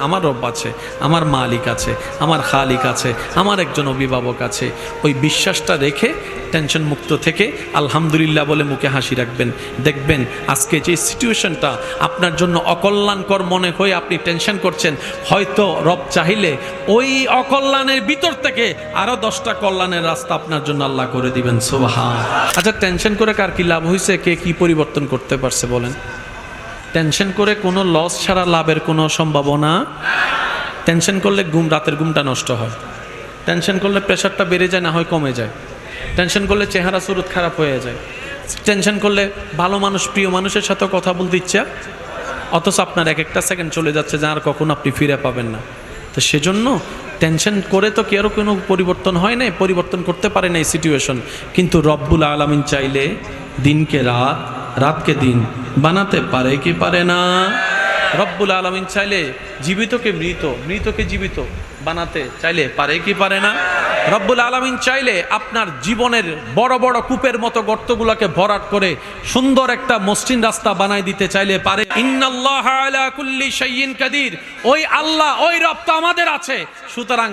আমার রব আছে, আমার মালিক আছে, আমার খালিক আছে, আমার একজন অভিভাবক আছে। ওই বিশ্বাসটা রেখে টেনশন মুক্ত থেকে আলহামদুলিল্লাহ বলে মুখে হাসি রাখবেন। দেখবেন আজকে যে সিচুয়েশনটা আপনার জন্য অকল্যাণকর মনে হয়ে আপনি টেনশন করছেন, হয়তো রব চাইলে ওই অকল্যাণের ভিতর থেকে আরো 10টা কল্যাণের রাস্তা আপনার জন্য আল্লাহ করে দিবেন। সুবহান। আচ্ছা, টেনশন করে কার কি লাভ হয়েছে? কে কি পরিবর্তন করতে পারছে বলেন? টেনশন করে কোনো লস ছাড়া লাভের কোনো সম্ভাবনা। টেনশন করলে রাতের ঘুমটা নষ্ট হয়, টেনশন করলে প্রেশারটা বেড়ে যায়, না হয় কমে যায়, টেনশন করলে চেহারা সুরত খারাপ হয়ে যায়, টেনশন করলে ভালো মানুষ, প্রিয় মানুষের সাথে কথা বলতে ইচ্ছা, অথচ আপনার এক একটা সেকেন্ড চলে যাচ্ছে যা আর কখনো আপনি ফিরে পাবেন না। তো সেজন্য টেনশন করে তো কেউ কোনো পরিবর্তন হয় নাই, পরিবর্তন করতে পারে না এই সিচুয়েশন। কিন্তু রব্বুল আলামিন চাইলে দিনকে রাত, রাতকে দিন বানাতে পারে কি পারে না? রব্বুল আলামিন চাইলে জীবিতকে মৃত, মৃতকে জীবিত বানাতে চাইলে পারে কি পারে না? রব্বুল আলামিন চাইলে আপনার জীবনের বড় বড় কূপের মতো গর্তগুলোকে ভরাট করে সুন্দর একটা মসৃণ রাস্তা বানাই দিতে চাইলে পারে। ইন্নাল্লাহা আলা কুল্লি শাইইন কাদির। ওই আল্লাহ, ওই রব তো আমাদের আছে। সুতরাং